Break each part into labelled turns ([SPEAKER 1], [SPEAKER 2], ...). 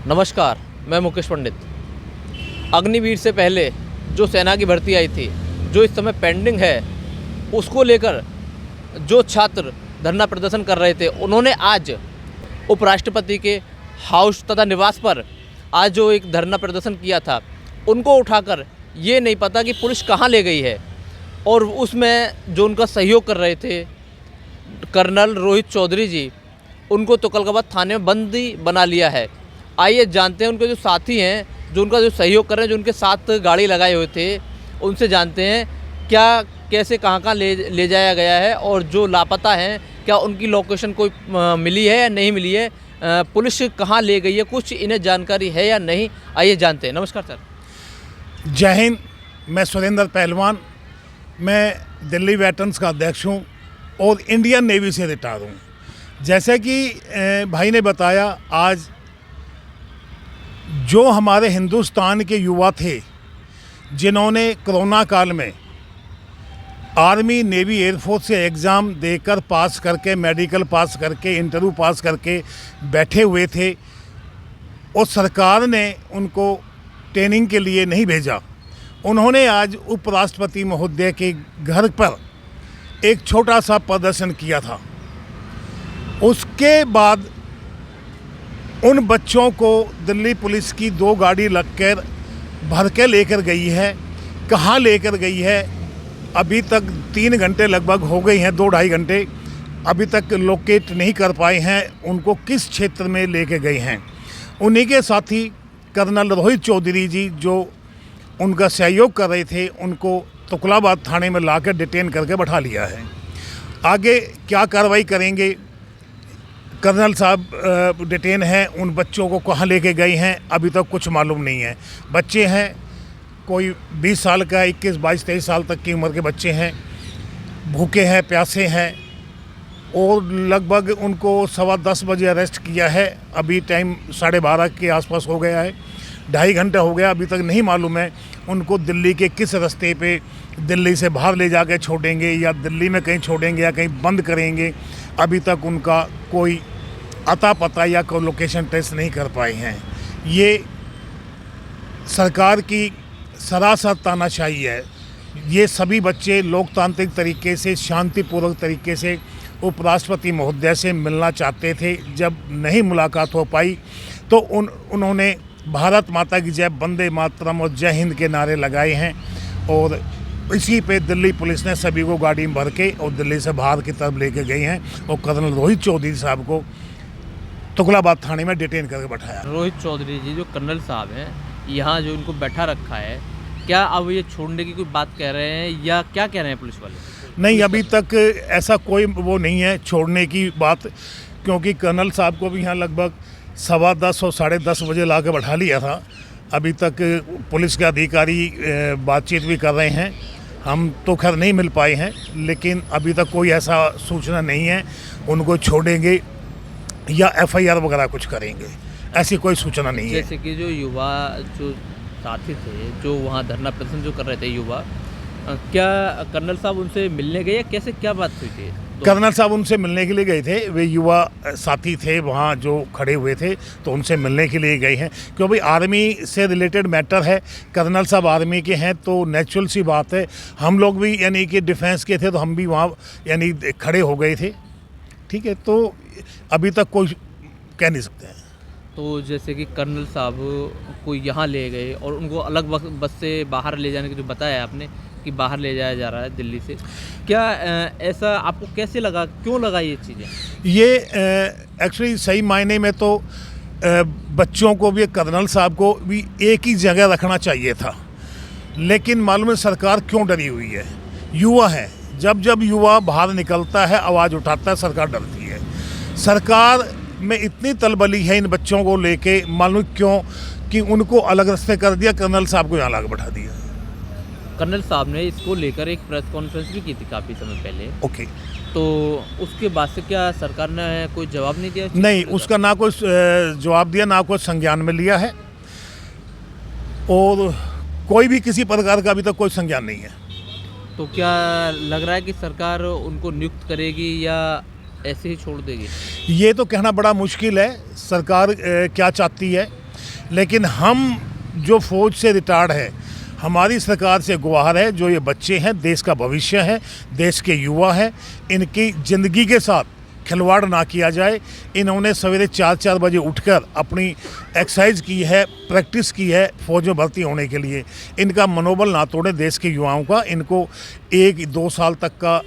[SPEAKER 1] नमस्कार, मैं मुकेश पंडित। अग्निवीर से पहले जो सेना की भर्ती आई थी, जो इस समय पेंडिंग है, उसको लेकर जो छात्र धरना प्रदर्शन कर रहे थे, उन्होंने आज उपराष्ट्रपति के हाउस तथा निवास पर आज जो एक धरना प्रदर्शन किया था, उनको उठाकर ये नहीं पता कि पुलिस कहाँ ले गई है। और उसमें जो उनका सहयोग कर रहे थे कर्नल रोहित चौधरी जी, उनको तुगलकाबाद थाने में बंदी बना लिया है। आइए जानते हैं उनके जो साथी हैं, जो उनका जो सहयोग कर रहे हैं, जो उनके साथ गाड़ी लगाए हुए थे, उनसे जानते हैं क्या कैसे कहाँ ले जाया गया है और जो लापता हैं क्या उनकी लोकेशन कोई मिली है या नहीं मिली है, पुलिस कहाँ ले गई है, कुछ इन्हें जानकारी है या नहीं, आइए जानते हैं। नमस्कार सर।
[SPEAKER 2] जय हिंद। मैं सुरेंद्र पहलवान, मैं दिल्ली वेटरन्स का अध्यक्ष हूँ और इंडियन नेवी से रिटायर हूँ। जैसे कि भाई ने बताया, आज जो हमारे हिंदुस्तान के युवा थे जिन्होंने कोरोना काल में आर्मी, नेवी, एयरफोर्स से एग्ज़ाम देकर पास करके, मेडिकल पास करके, इंटरव्यू पास करके बैठे हुए थे और सरकार ने उनको ट्रेनिंग के लिए नहीं भेजा, उन्होंने आज उपराष्ट्रपति महोदय के घर पर एक छोटा सा प्रदर्शन किया था। उसके बाद उन बच्चों को दिल्ली पुलिस की 2 गाड़ी लगकर भर के लेकर गई है। कहाँ लेकर गई है, अभी तक 3 घंटे लगभग हो गए हैं, 2-2.5 घंटे, अभी तक लोकेट नहीं कर पाए हैं उनको किस क्षेत्र में लेके गए हैं। उन्हीं के साथी कर्नल रोहित चौधरी जी जो उनका सहयोग कर रहे थे, उनको तुगलकाबाद थाने में लाकर डिटेन करके बैठा लिया है। आगे क्या कार्रवाई करेंगे, कर्नल साहब डिटेन हैं, उन बच्चों को कहाँ लेके गए हैं अभी तक कुछ मालूम नहीं है। बच्चे हैं, कोई 20 साल का, 21, 22, 23 साल तक की उम्र के बच्चे हैं, भूखे हैं, प्यासे हैं और लगभग उनको 10:15 बजे अरेस्ट किया है। अभी टाइम 12:30 के आसपास हो गया है, 2.5 घंटे हो गया, अभी तक नहीं मालूम है उनको दिल्ली के किस रास्ते पे दिल्ली से बाहर ले जाके छोड़ेंगे या दिल्ली में कहीं छोड़ेंगे या कहीं बंद करेंगे। अभी तक उनका कोई अता पता या कोई लोकेशन ट्रेस नहीं कर पाए हैं। ये सरकार की सरासर तानाशाही है। ये सभी बच्चे लोकतांत्रिक तरीके से, शांतिपूर्वक तरीके से उपराष्ट्रपति महोदय से मिलना चाहते थे। जब नहीं मुलाकात हो पाई तो उन्होंने भारत माता की जय, वंदे मातरम और जय हिंद के नारे लगाए हैं और इसी पे दिल्ली पुलिस ने सभी को गाड़ी में भर के और दिल्ली से बाहर की तरफ लेके गई हैं और कर्नल रोहित चौधरी साहब को तुगलकाबाद थाने में डिटेन करके बैठाया।
[SPEAKER 1] रोहित चौधरी जी जो कर्नल साहब हैं, यहाँ जो इनको बैठा रखा है, क्या अब ये छोड़ने की कोई बात कह रहे हैं या क्या कह रहे हैं पुलिस वाले?
[SPEAKER 2] नहीं, अभी तक ऐसा कोई वो नहीं है छोड़ने की बात, क्योंकि कर्नल साहब को भी यहाँ लगभग 10:15 और 10:30 बजे ला के बैठा लिया था। अभी तक पुलिस के अधिकारी बातचीत भी कर रहे हैं, हम तो खैर नहीं मिल पाए हैं, लेकिन अभी तक कोई ऐसा सूचना नहीं है उनको छोड़ेंगे या FIR वगैरह कुछ करेंगे, ऐसी कोई सूचना नहीं है।
[SPEAKER 1] जैसे कि जो युवा जो साथी थे, जो वहाँ धरना प्रदर्शन जो कर रहे थे युवा, क्या कर्नल साहब उनसे मिलने गए या कैसे, क्या बात हुई थी?
[SPEAKER 2] कर्नल साहब उनसे मिलने के लिए गए थे, वे युवा साथी थे वहाँ जो खड़े हुए थे, तो उनसे मिलने के लिए गए हैं क्योंकि आर्मी से रिलेटेड मैटर है। कर्नल साहब आर्मी के हैं तो नेचुरल सी बात है, हम लोग भी यानी कि डिफेंस के थे तो हम भी वहाँ यानी खड़े हो गए थे। ठीक है, तो अभी तक कोई कह नहीं सकते हैं।
[SPEAKER 1] तो जैसे कि कर्नल साहब को यहाँ ले गए और उनको अलग बस से बाहर ले जाने की जो बताया आपने कि बाहर ले जाया जा रहा है दिल्ली से, क्या ऐसा आपको कैसे लगा, क्यों लगा ये चीज़ें?
[SPEAKER 2] ये एक्चुअली सही मायने में तो बच्चों को भी, कर्नल साहब को भी एक ही जगह रखना चाहिए था, लेकिन मालूम है सरकार क्यों डरी हुई है। युवा है, जब जब युवा बाहर निकलता है, आवाज़ उठाता है, सरकार डरती है। सरकार में इतनी तलबली है इन बच्चों को लेके, मालूम क्यों कि उनको अलग रास्ते कर दिया, कर्नल साहब को यहाँ ला बैठा दिया।
[SPEAKER 1] कर्नल साहब ने इसको लेकर एक प्रेस कॉन्फ्रेंस भी की थी काफ़ी समय पहले।
[SPEAKER 2] ओके,
[SPEAKER 1] तो उसके बाद से क्या सरकार ने कोई जवाब नहीं दिया?
[SPEAKER 2] नहीं, उसका ना कोई जवाब दिया, ना कोई संज्ञान में लिया है और कोई भी किसी प्रकार का अभी तक कोई संज्ञान नहीं है।
[SPEAKER 1] तो क्या लग रहा है कि सरकार उनको नियुक्त करेगी या ऐसे ही छोड़ देगी?
[SPEAKER 2] ये तो कहना बड़ा मुश्किल है। सरकार क्या चाहती है, लेकिन हम जो फ़ौज से रिटायर्ड है, हमारी सरकार से गुहार है, जो ये बच्चे हैं देश का भविष्य है, देश के युवा हैं, इनकी ज़िंदगी के साथ खिलवाड़ ना किया जाए। इन्होंने सवेरे 4-4 बजे उठकर अपनी एक्सरसाइज की है, प्रैक्टिस की है फ़ौज में भर्ती होने के लिए। इनका मनोबल ना तोड़े देश के युवाओं का। इनको 1-2 साल तक का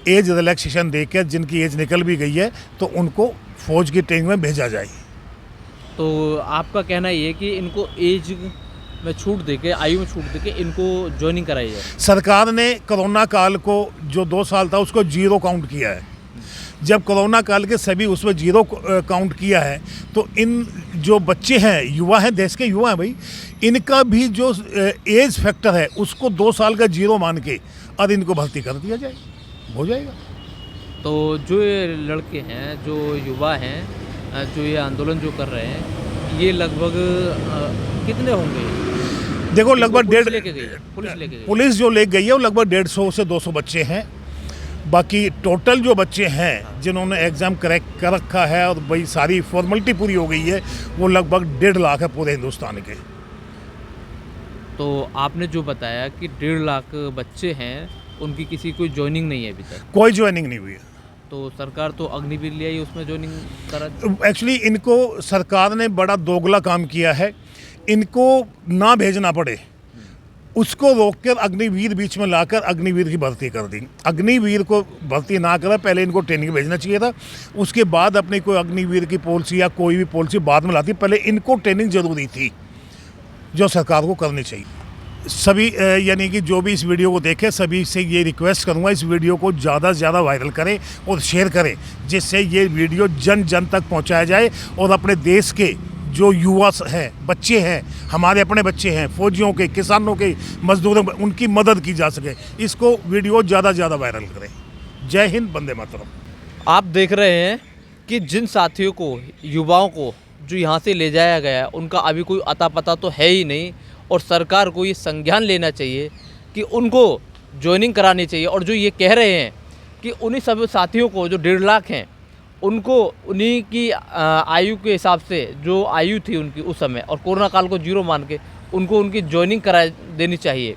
[SPEAKER 2] एज रिलैक्सेशन देकर, जिनकी एज निकल भी गई है, तो उनको फ़ौज की ट्रेनिंग में भेजा जाए।
[SPEAKER 1] तो आपका कहना ये है कि इनको एज में छूट देके, आयु में छूट देके इनको ज्वाइनिंग कराई जाए।
[SPEAKER 2] सरकार ने कोरोना काल को जो 2 साल था उसको 0 काउंट किया है। जब कोरोना काल के सभी उसमें 0 काउंट किया है, तो इन जो बच्चे हैं, युवा हैं, देश के युवा हैं भाई, इनका भी जो एज फैक्टर है उसको 2 साल का 0 मान के और इनको भर्ती कर दिया जाए, हो जाएगा।
[SPEAKER 1] तो जो ये लड़के हैं, जो युवा हैं, जो ये आंदोलन जो कर रहे हैं, ये लगभग कितने होंगे?
[SPEAKER 2] देखो लगभग
[SPEAKER 1] पुलिस
[SPEAKER 2] 1.5
[SPEAKER 1] लेके गई है, पुलिस लेके गई है।
[SPEAKER 2] पुलिस जो ले गई है वो लगभग 150 से 200 बच्चे हैं। बाकी टोटल जो बच्चे हैं जिन्होंने एग्ज़ाम क्रैक कर रखा है और भाई सारी फॉर्मेलिटी पूरी हो गई है, वो लगभग 1.5 लाख है पूरे हिंदुस्तान के।
[SPEAKER 1] तो आपने जो बताया कि 1.5 लाख बच्चे हैं, उनकी किसी कोई ज्वाइनिंग नहीं है अभी तक।
[SPEAKER 2] कोई ज्वाइनिंग नहीं हुई है।
[SPEAKER 1] तो सरकार तो अग्निवीर ले आई, उसमें ज्वाइनिंग करा।
[SPEAKER 2] एक्चुअली इनको सरकार ने बड़ा दोगला काम किया है। इनको ना भेजना पड़े उसको रोककर अग्निवीर बीच में लाकर अग्निवीर की भर्ती कर दी। अग्निवीर को भर्ती ना करा, पहले इनको ट्रेनिंग भेजना चाहिए था, उसके बाद अपनी कोई अग्निवीर की पॉलिसी या कोई भी पॉलिसी बाद में लाती। पहले इनको ट्रेनिंग ज़रूरी थी, जो सरकार को करनी चाहिए। सभी यानी कि जो भी इस वीडियो को देखे, सभी से ये रिक्वेस्ट करूँगा, इस वीडियो को ज़्यादा से ज़्यादा वायरल करें और शेयर करें, जिससे ये वीडियो जन जन तक पहुँचाया जाए और अपने देश के जो युवा हैं, बच्चे हैं, हमारे अपने बच्चे हैं, फौजियों के, किसानों के, मजदूरों के, उनकी मदद की जा सके। इसको वीडियो ज़्यादा से ज़्यादा वायरल करें। जय हिंद, वंदे मातरम।
[SPEAKER 1] आप देख रहे हैं कि जिन साथियों को, युवाओं को जो यहाँ से ले जाया गया, उनका अभी कोई अता पता तो है ही नहीं, और सरकार को ये संज्ञान लेना चाहिए कि उनको ज्वाइनिंग करानी चाहिए। और जो ये कह रहे हैं कि उन्हीं सब साथियों को जो 1.5 लाख हैं, उनको उन्हीं की आयु के हिसाब से, जो आयु थी उनकी उस समय, और कोरोना काल को 0 मान के उनको उनकी ज्वाइनिंग करा देनी चाहिए।